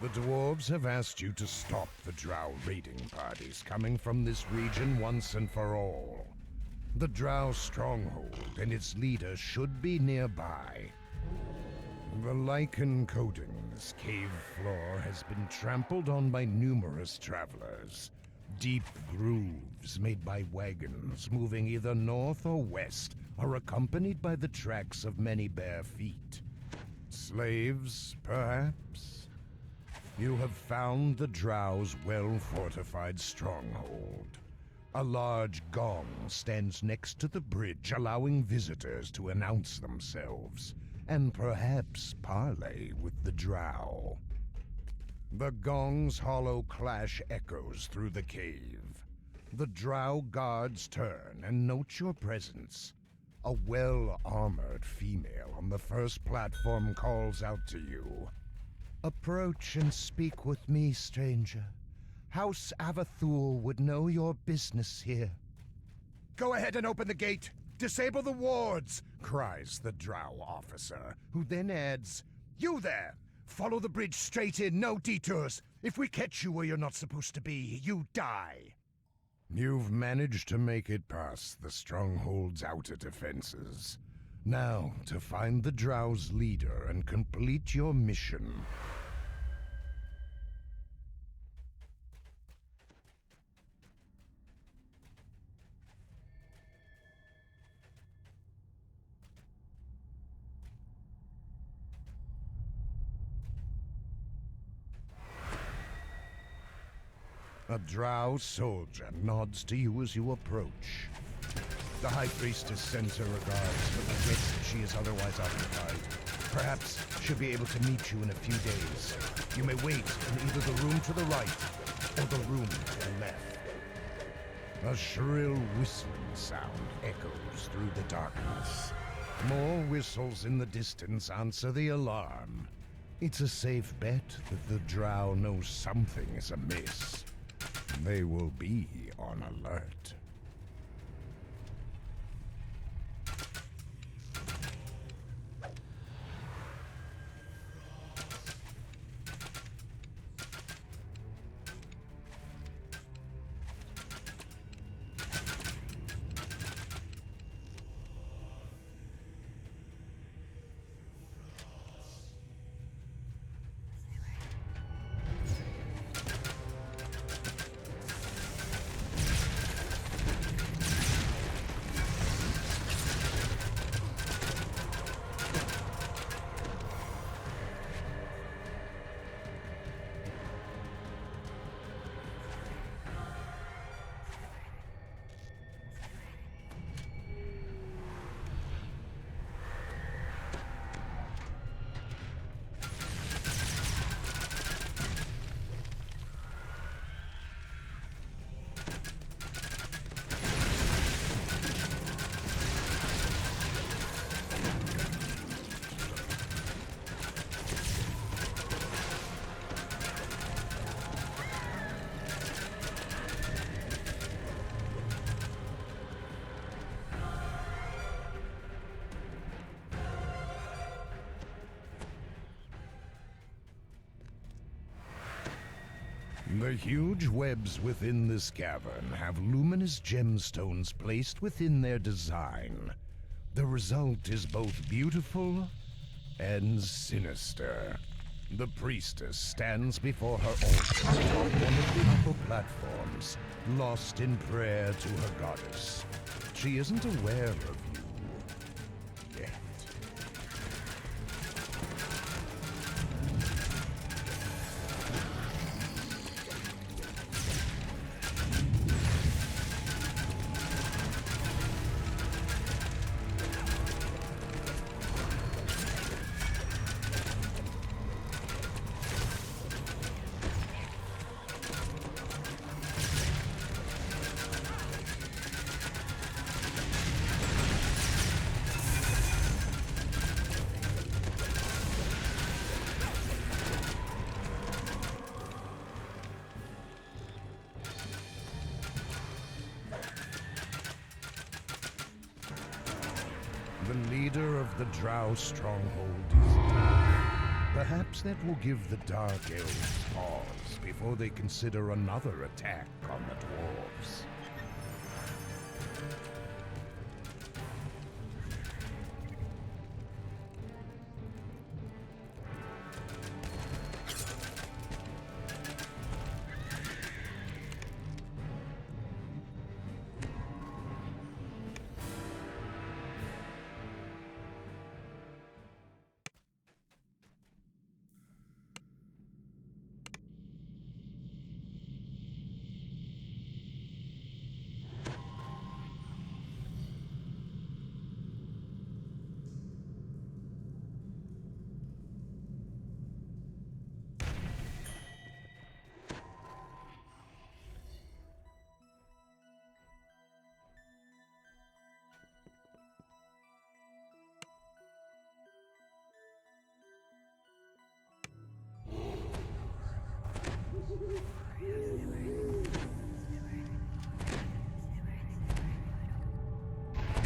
The dwarves have asked you to stop the drow raiding parties coming from this region once and for all. The drow stronghold and its leader should be nearby. The lichen coating's cave floor has been trampled on by numerous travelers. Deep grooves made by wagons moving either north or west are accompanied by the tracks of many bare feet. Slaves, perhaps? You have found the Drow's well-fortified stronghold. A large gong stands next to the bridge, allowing visitors to announce themselves, and perhaps parley with the Drow. The gong's hollow clash echoes through the cave. The Drow guards turn and note your presence. A well-armored female on the first platform calls out to you. "Approach and speak with me, stranger. House Avathul would know your business here." "Go ahead and open the gate! Disable the wards!" cries the Drow officer, who then adds, "You there! Follow the bridge straight in, no detours! If we catch you where you're not supposed to be, you die!" You've managed to make it past the stronghold's outer defenses. Now, to find the Drow's leader and complete your mission. A Drow soldier nods to you as you approach. The High Priestess sends her regards, but regrets that she is otherwise occupied. Perhaps she'll be able to meet you in a few days. You may wait in either the room to the right or the room to the left. A shrill whistling sound echoes through the darkness. More whistles in the distance answer the alarm. It's a safe bet that the Drow know something is amiss. They will be on alert. The huge webs within this cavern have luminous gemstones placed within their design. The result is both beautiful and sinister. The priestess stands before her altar on one of the upper platforms, lost in prayer to her goddess. She isn't aware of you yet. The leader of the Drow stronghold is dead. Perhaps that will give the Dark Elves pause before they consider another attack on the dwarves.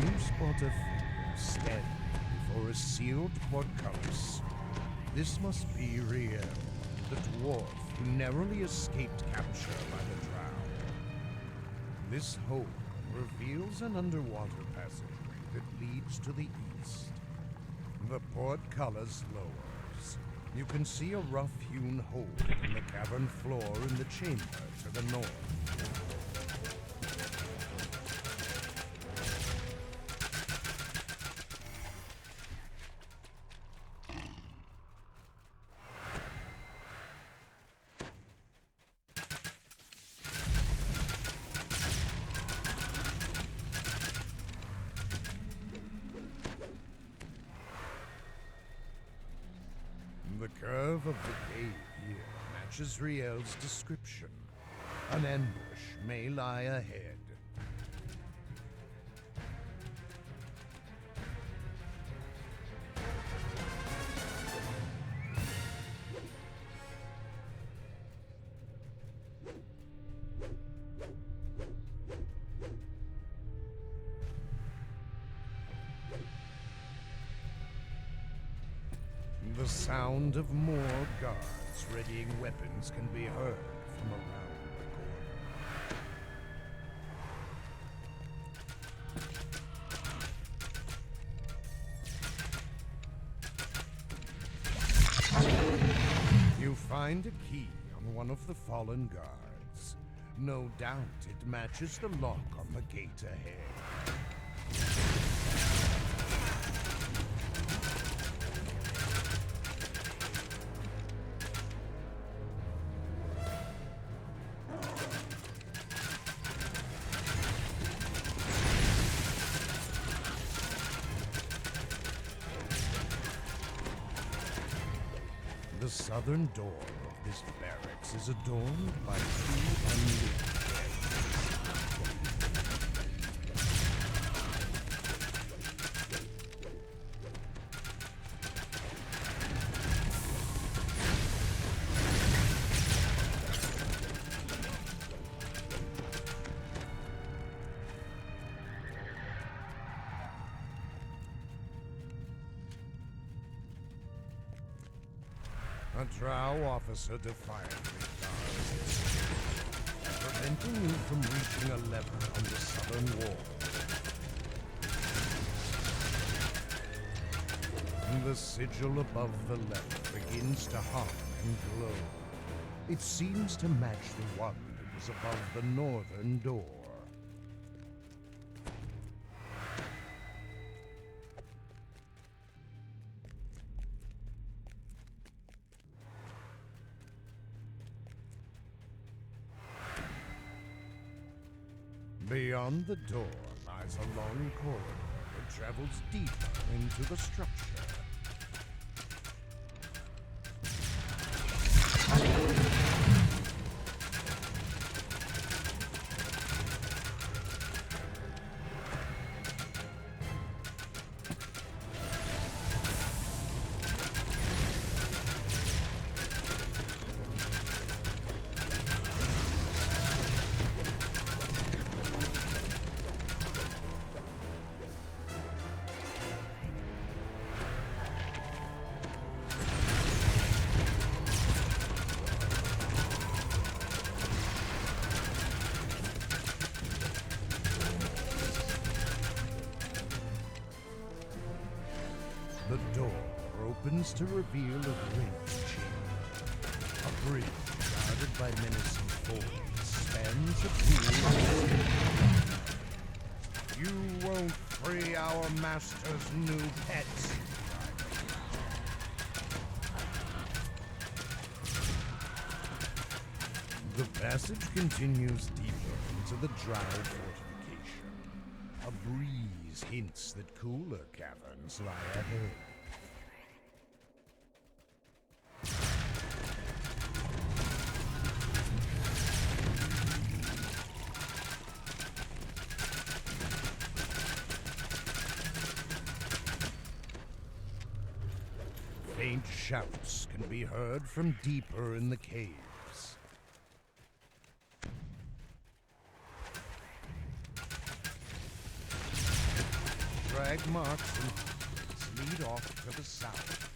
You spot a figure standing before a sealed portcullis. This must be Riel, the dwarf who narrowly escaped capture by the drow. This hole reveals an underwater passageway that leads to the east. The portcullis lowers. You can see a rough-hewn hole in the cavern floor in the chamber to the north. The curve of the cave here matches Riel's description. An ambush may lie ahead. The sound of more guards readying weapons can be heard from around the corner. You find a key on one of the fallen guards. No doubt it matches the lock on the gate ahead. The southern door of this barracks is adorned by two unlit A drow officer defiantly guards, preventing you from reaching a lever on the southern wall. The sigil above the lever begins to hum and glow. It seems to match the one that was above the northern door. Beyond the door lies a long corridor that travels deeper into the structure. begins to reveal a great chamber. A bridge guarded by menacing foes spans a pool. You won't free our master's new pets. The passage continues deeper into the Drow fortification. A breeze hints that cooler caverns lie ahead. Faint shouts can be heard from deeper in the caves. Drag marks and footprints lead off to the south.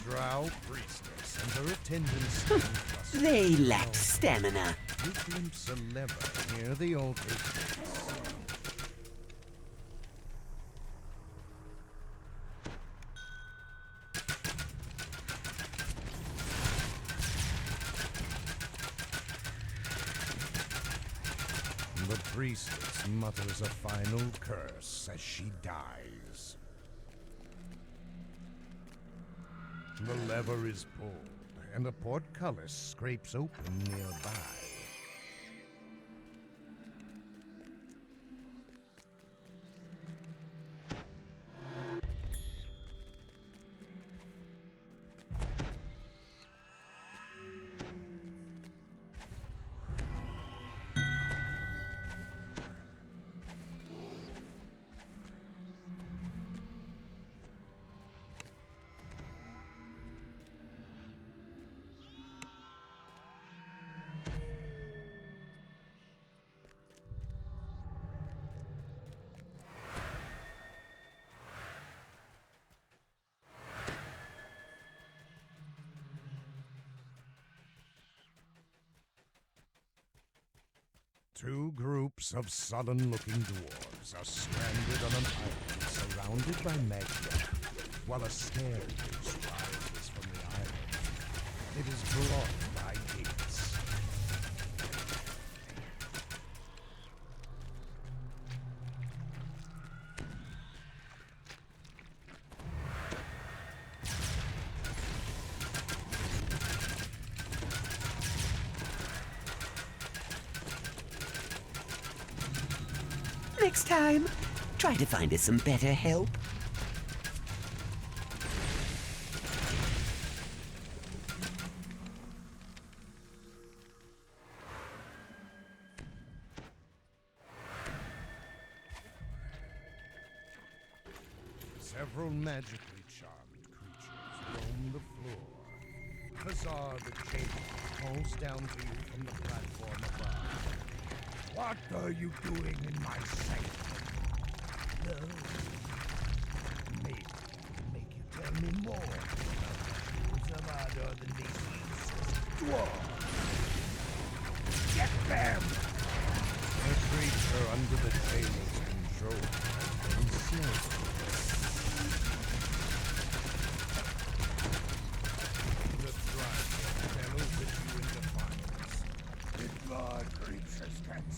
Drow priestess and her attendants stand clustered. They lack stamina. You glimpse a lever near the altar gates. The priestess mutters a final curse as she dies. The lever is pulled, and a portcullis scrapes open nearby. Two groups of sullen-looking dwarves are stranded on an island surrounded by magma, while a staircase rises from the island. It is blocked by gates. Next time, try to find us some better help. Several magically charmed creatures roam the floor. Huzzah the chamber calls down to you from the platform above. What are you doing in my sanctum? No. Maybe I can make you tell me more. Some other than these dwarves. Get them!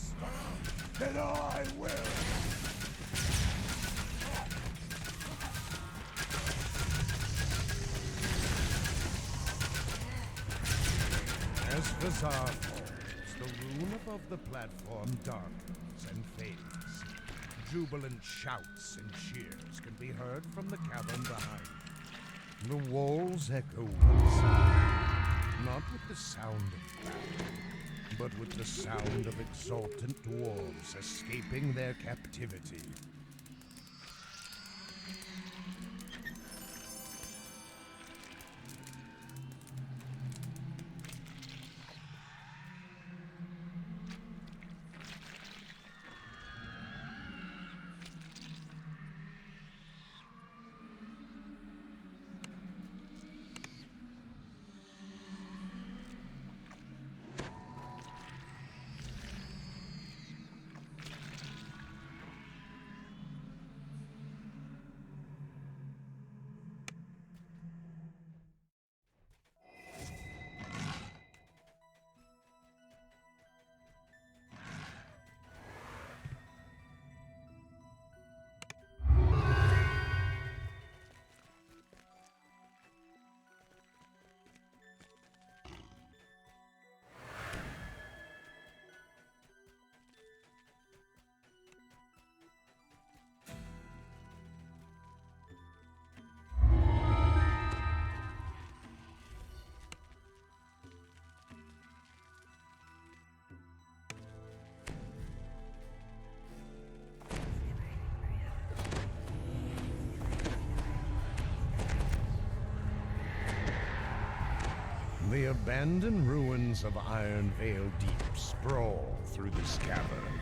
stop, then I will! As the Tsar falls, the rune above the platform darkens and fades. Jubilant shouts and cheers can be heard from the cavern behind. The walls echo once again, not with the sound of battle, but with the sound of exultant dwarves escaping their captivity. The abandoned ruins of Iron Vale Deep sprawl through this cavern.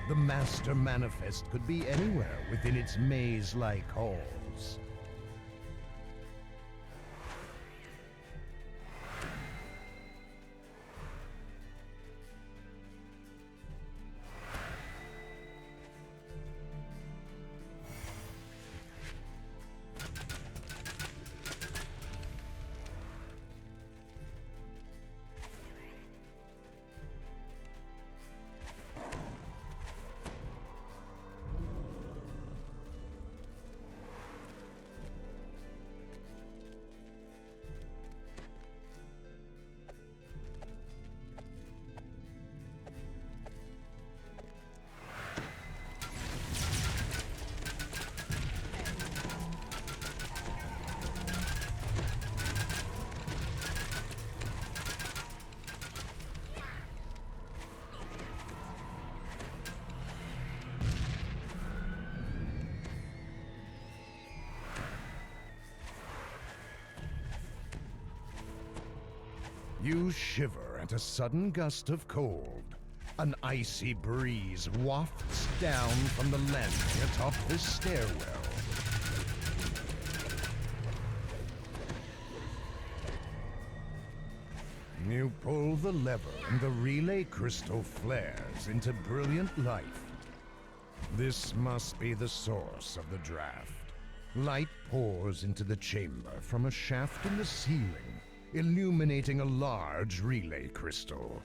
The Master Manifest could be anywhere within its maze-like halls. You shiver at a sudden gust of cold. An icy breeze wafts down from the landing atop this stairwell. You pull the lever and the relay crystal flares into brilliant light. This must be the source of the draft. Light pours into the chamber from a shaft in the ceiling, illuminating a large relay crystal.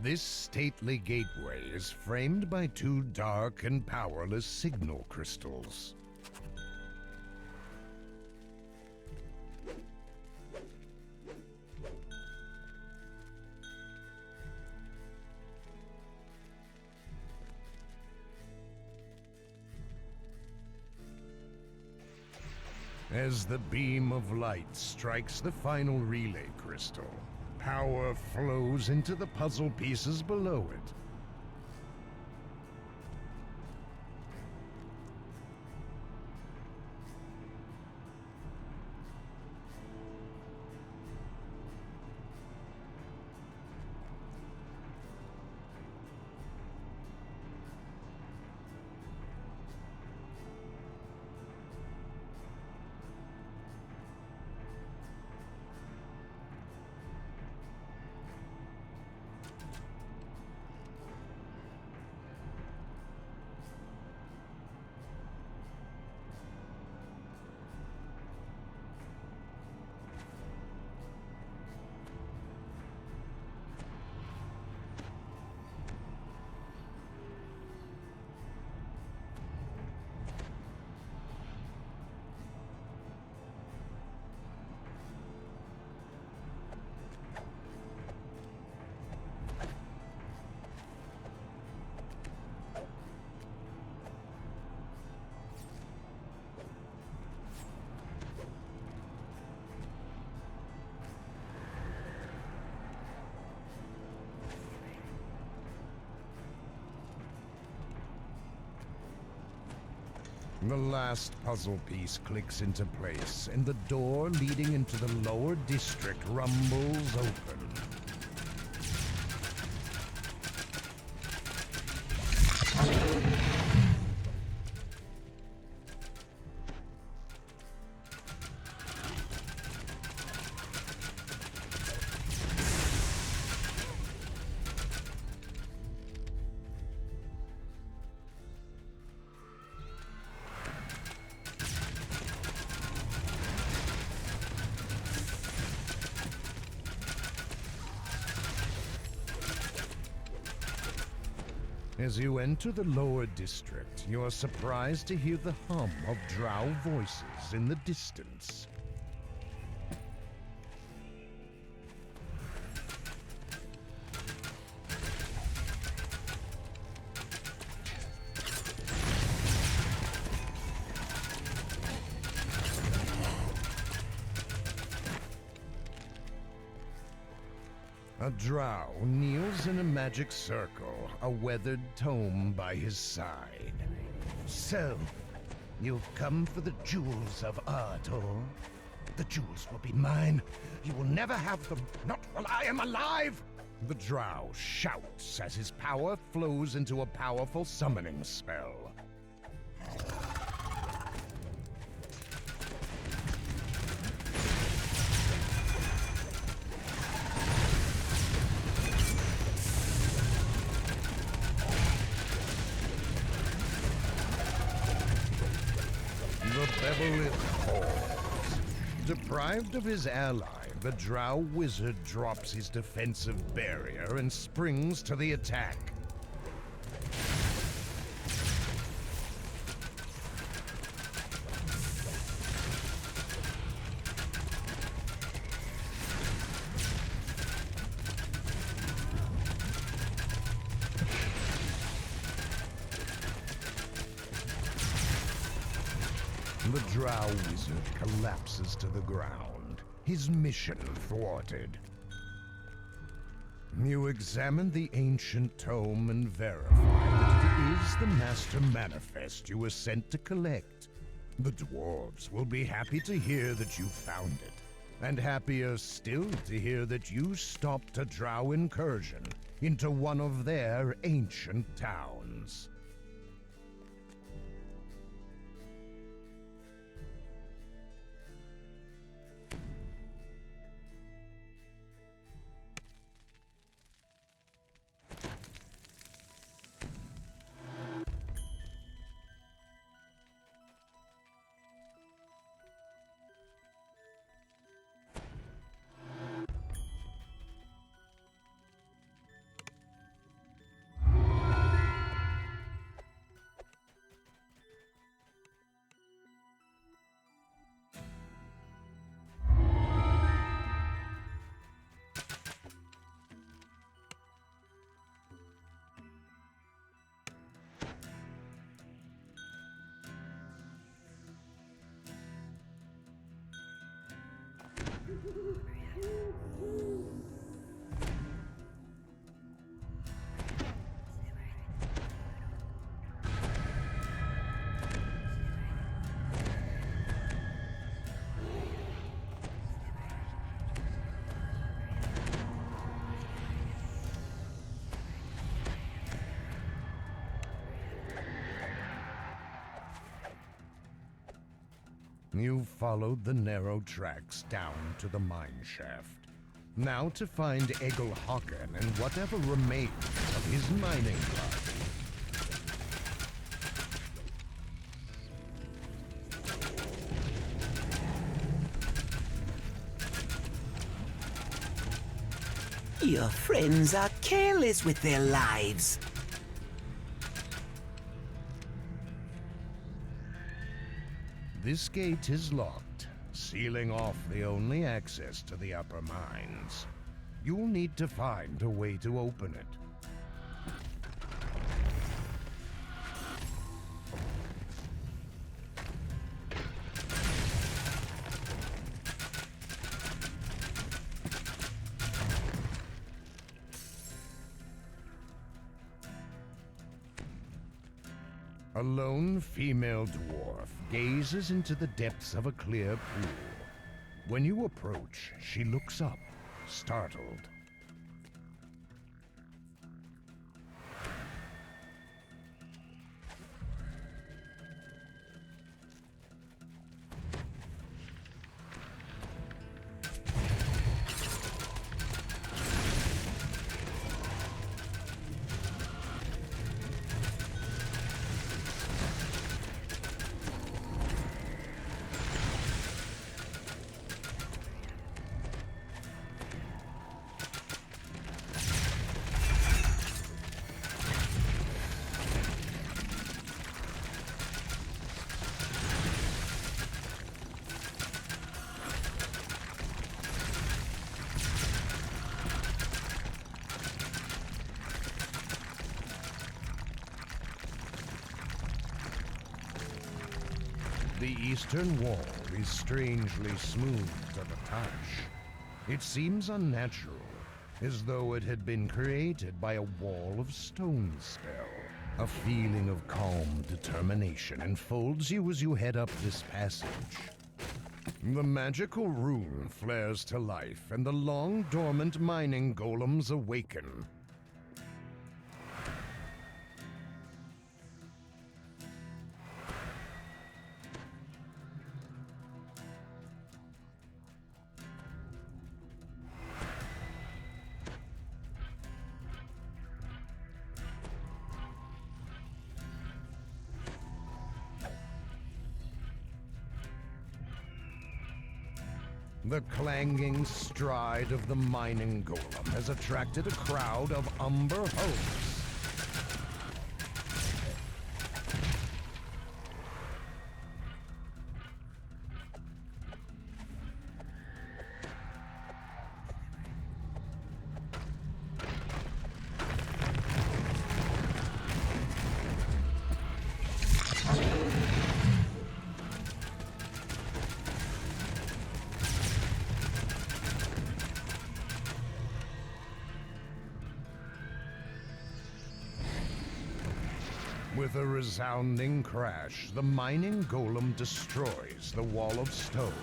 This stately gateway is framed by two dark and powerless signal crystals. As the beam of light strikes the final relay crystal, power flows into the puzzle pieces below it. The last puzzle piece clicks into place, and the door leading into the lower district rumbles open. As you enter the lower district, you are surprised to hear the hum of drow voices in the distance. A drow kneels in a magic circle, a weathered tome by his side. So, you've come for the jewels of R10? The jewels will be mine. You will never have them, not while I am alive! The drow shouts as his power flows into a powerful summoning spell. The bevelith falls. Deprived of his ally, the drow wizard drops his defensive barrier and springs to the attack. The drow wizard collapses to the ground, his mission thwarted. You examine the ancient tome and verify that it is the Master Manifest you were sent to collect. The dwarves will be happy to hear that you found it, and happier still to hear that you stopped a drow incursion into one of their ancient towns. You followed the narrow tracks down to the mine shaft. Now to find Egil Håkon and whatever remains of his mining party. Your friends are careless with their lives. This gate is locked, sealing off the only access to the upper mines. You'll need to find a way to open it. A lone female dwarf gazes into the depths of a clear pool. When you approach, she looks up, startled. The eastern wall is strangely smooth to the touch. It seems unnatural, as though it had been created by a wall of stone spell. A feeling of calm determination enfolds you as you head up this passage. The magical rune flares to life, and the long-dormant mining golems awaken. The clanging stride of the mining golem has attracted a crowd of umber hosts. With a resounding crash, the mining golem destroys the wall of stone.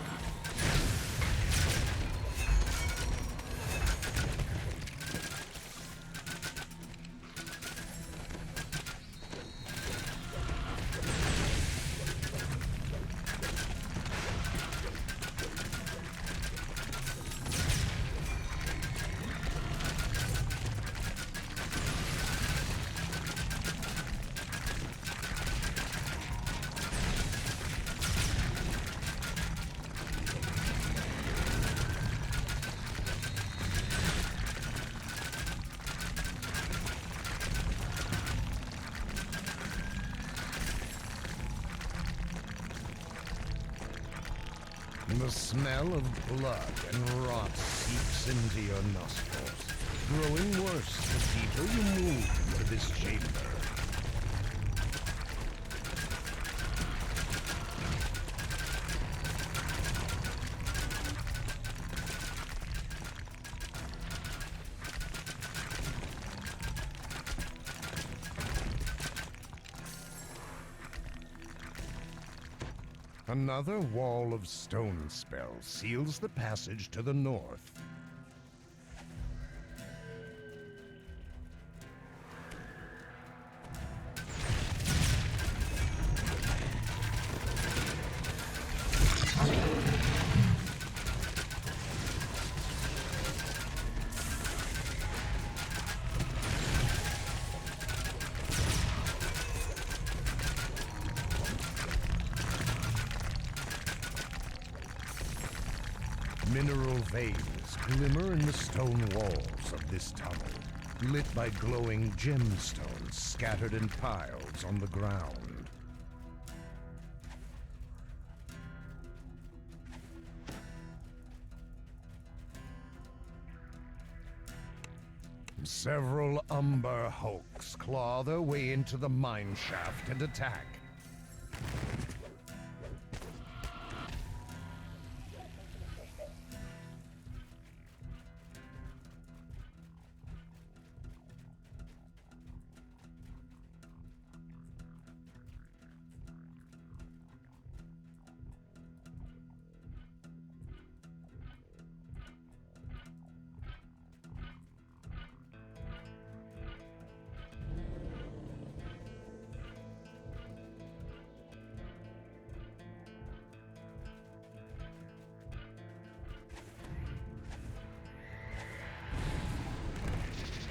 The smell of blood and rot seeps into your nostrils, growing worse the deeper you move into this chamber. Another wall of stone spell seals the passage to the north. Mineral veins glimmer in the stone walls of this tunnel, lit by glowing gemstones scattered in piles on the ground. Several umber hulks claw their way into the mine shaft and attack.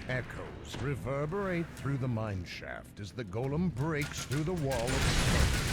Echoes reverberate through the mine shaft as the golem breaks through the wall of stone.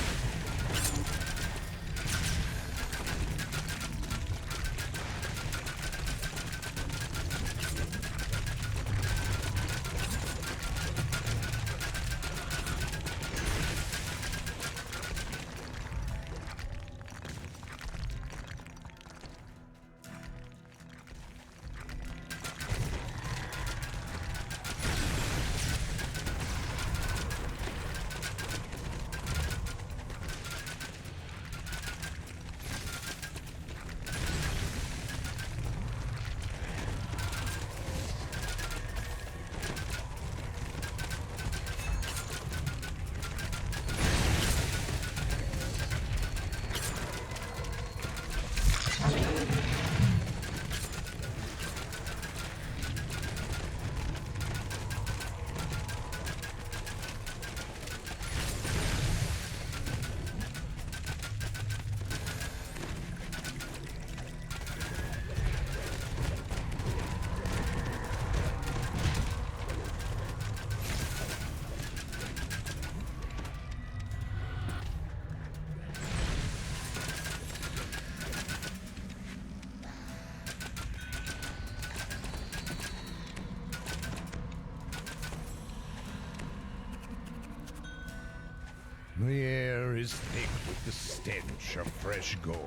The air is thick with the stench of fresh gore.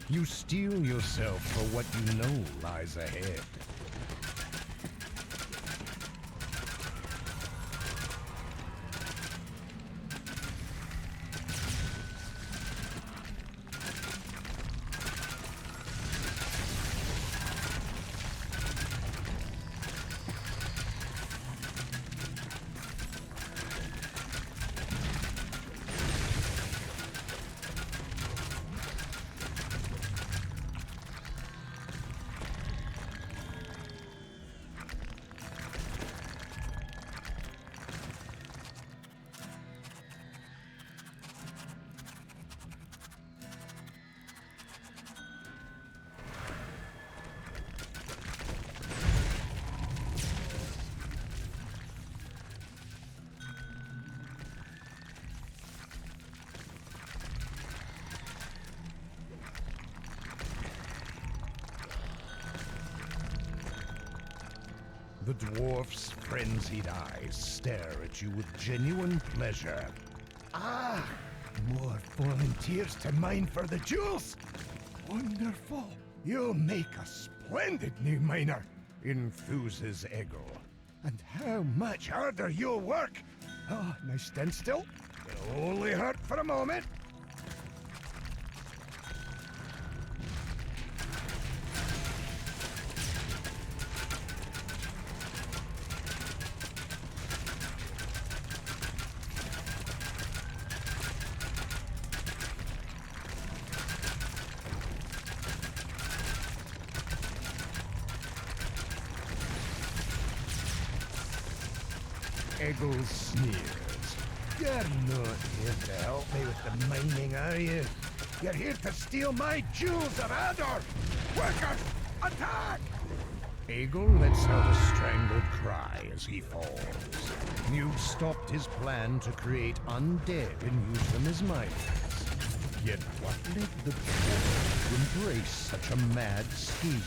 You steel yourself for what you know lies ahead. The dwarf's frenzied eyes stare at you with genuine pleasure. Ah, more volunteers to mine for the jewels. Wonderful. You'll make a splendid new miner, Enthuses Eggle. and how much harder you'll work. Oh, now stand still. It'll only hurt for a moment. Eggle sneers. You're not here to help me with the mining, are you? You're here to steal my jewels of Ador! Workers, attack! Eagle lets out a strangled cry as he falls. You've stopped his plan to create undead and use them as miners. Yet what led the dwarf to embrace such a mad scheme?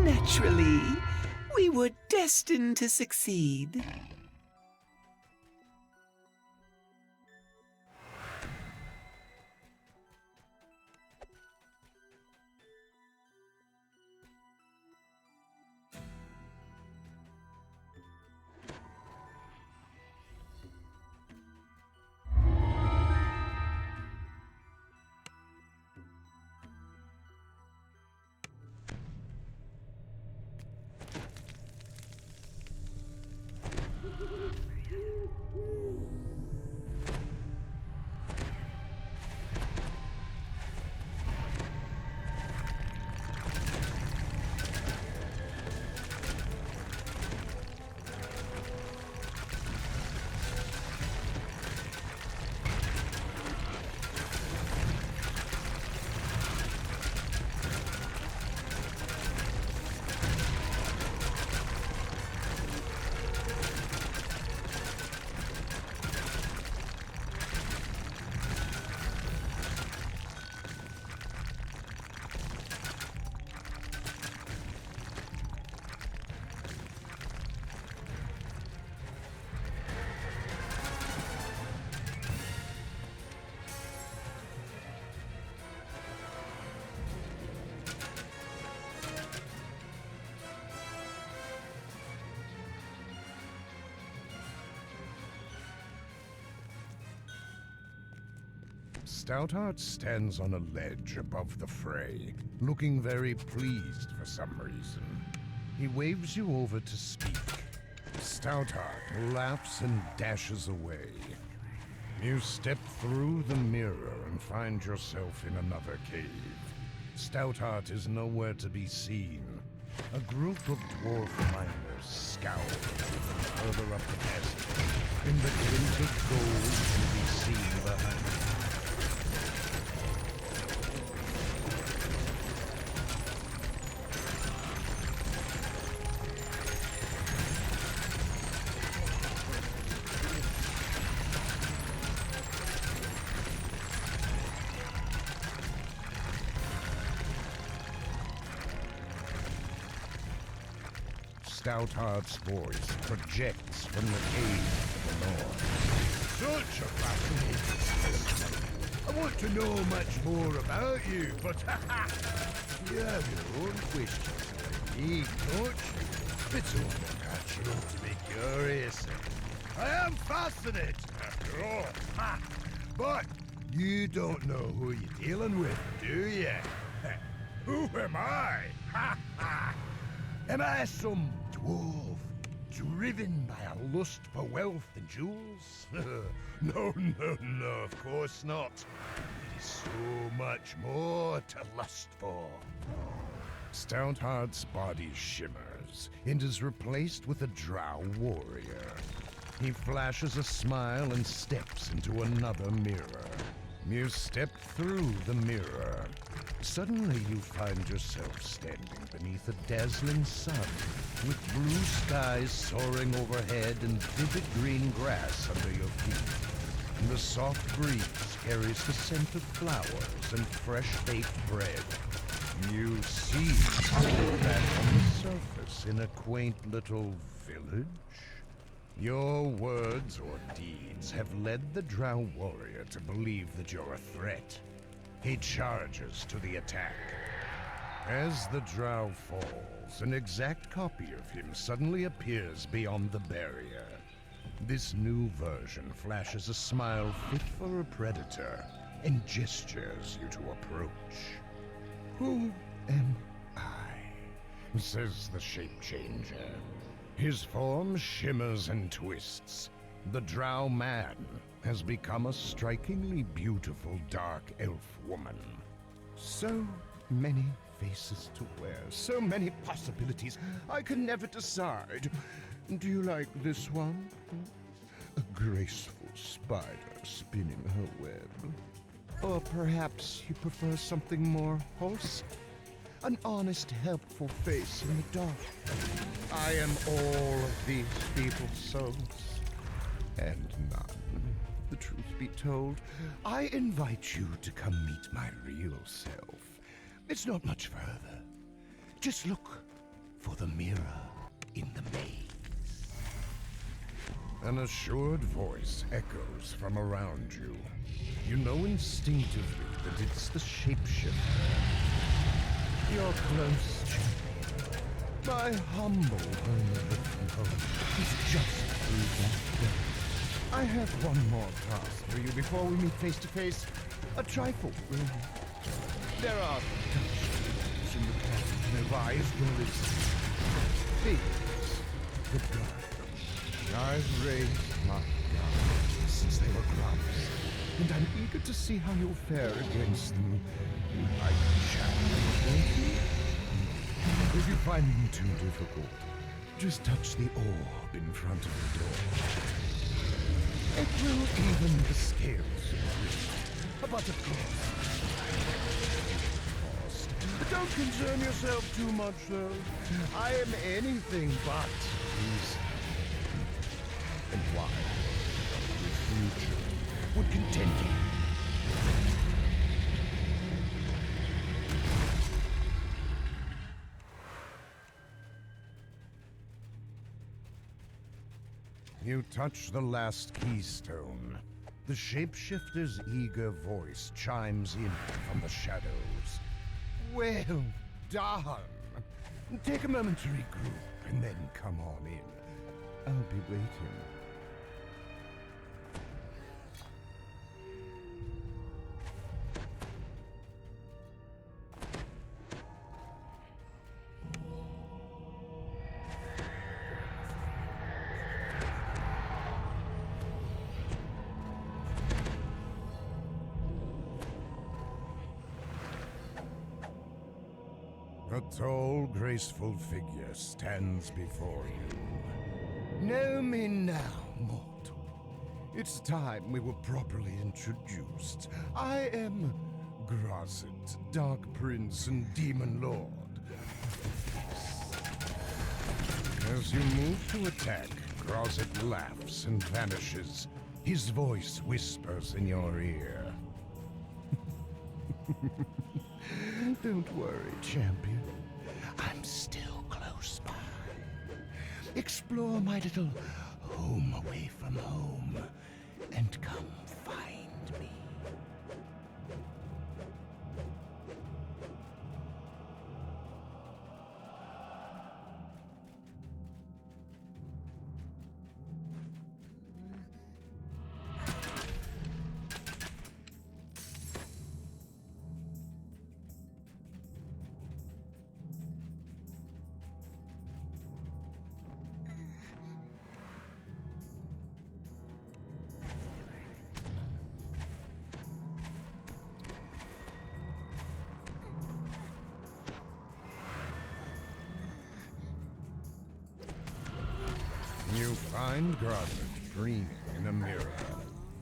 Naturally, we were destined to succeed. Stoutheart stands on a ledge above the fray, looking very pleased for some reason. He waves you over to speak. Stoutheart laughs and dashes away. You step through the mirror and find yourself in another cave. Stoutheart is nowhere to be seen. A group of dwarf miners scour further up the passage. In the glint of gold can be seen behind them. Stoutheart's voice projects from the cave to the north. Such a fascinating story. I want to know much more about you, but you have your own questions about me, don't you? It's only natural to be curious. I am fascinated, after all. Ha! But you don't know who you're dealing with, do you? Who am I? Ha ha! Am I some dwarf driven by a lust for wealth and jewels? No, of course not. There is so much more to lust for. Stoutheart's body shimmers and is replaced with a drow warrior. He flashes a smile and steps into another mirror. You step through the mirror. Suddenly you find yourself standing beneath a dazzling sun, with blue skies soaring overhead and vivid green grass under your feet. The soft breeze carries the scent of flowers and fresh baked bread. You see that on the surface in a quaint little village? Your words or deeds have led the Drow warrior to believe that you're a threat. He charges to the attack. As the Drow falls, an exact copy of him suddenly appears beyond the barrier. This new version flashes a smile fit for a predator and gestures you to approach. "Who am I?" says the shape-changer. His form shimmers and twists. The Drow man has become a strikingly beautiful dark elf woman. So many faces to wear, so many possibilities. I can never decide. Do you like this one? A graceful spider spinning her web. Or perhaps you prefer something more wholesome? An honest, helpful face in the dark. I am all of these people's souls. And none. The truth be told, I invite you to come meet my real self. It's not much further. Just look for the mirror in the maze. An assured voice echoes from around you. You know instinctively that it's the shapeshifter. You're close, champion. My humble home is just through that door. I have one more task for you before we meet face to face. A trifle, really. There are touchdowns in the path nearby as well as things the dark. I've raised my guards since they were grubs, and I'm eager to see how you'll fare against them. You like challenges, don't you? If you find them too difficult, just touch the orb in front of the door. It will even the scales a bit. But of course, don't concern yourself too much, though. I am anything but easy. And why? Your future would content you. You touch the last keystone. The shapeshifter's eager voice chimes in from the shadows. Well done. Take a moment to regroup and then come on in. I'll be waiting. A tall, graceful figure stands before you. Know me now, mortal. It's time we were properly introduced. I am Grosset, Dark Prince and Demon Lord. As you move to attack, Grosset laughs and vanishes. His voice whispers in your ear. Don't worry, champion. I'm still close by. Explore my little home away from home and come find me. You find Grosset dreaming in a mirror.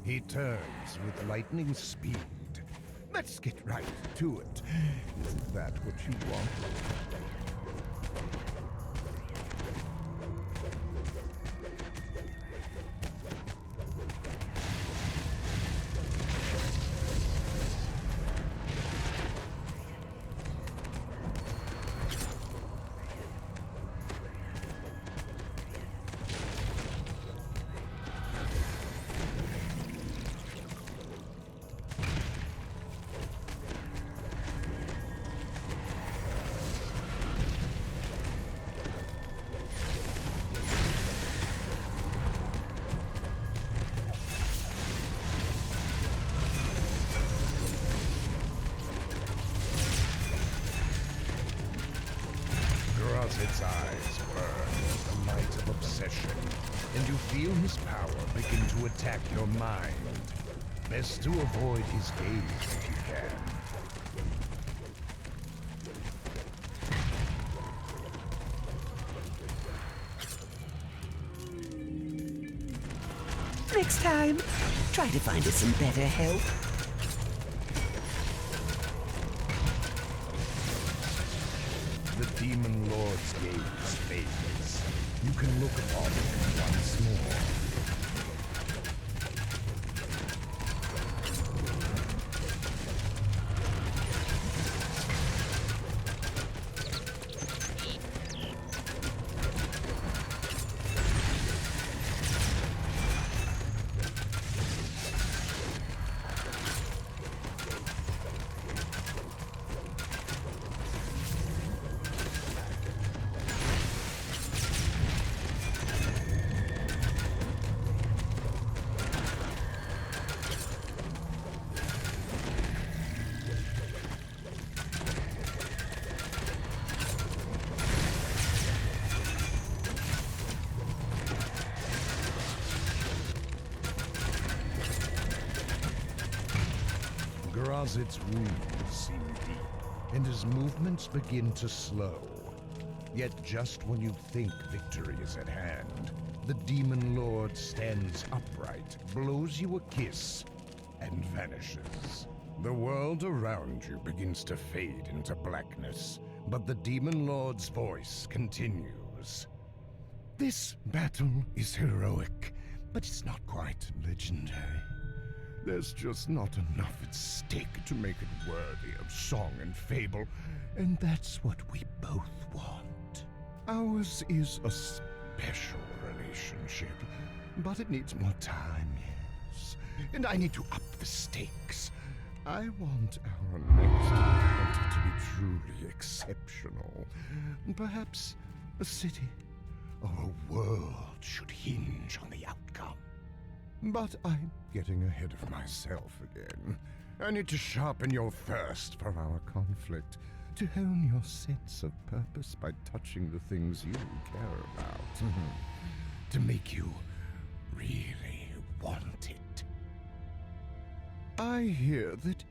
He turns with lightning speed. Let's get right to it. Isn't that what you want? obsession, and you feel his power begin to attack your mind. Best to avoid his gaze if you can. Next time, try to find us some better help. The Demon Lord's gaze fades. You can look upon him once more. Grazit's wounds seem deep, and his movements begin to slow. Yet just when you think victory is at hand, the Demon Lord stands upright, blows you a kiss, and vanishes. The world around you begins to fade into blackness, but the Demon Lord's voice continues. This battle is heroic, but it's not quite legendary. There's just not enough at stake to make it worthy of song and fable, and that's what we both want. Ours is a special relationship, but it needs more time, yes. And I need to up the stakes. I want our next encounter to be truly exceptional. Perhaps a city or a world should hinge on the outcome. But I'm getting ahead of myself again. I need to sharpen your thirst for our conflict, to hone your sense of purpose by touching the things you care about, to make you really want it. I hear that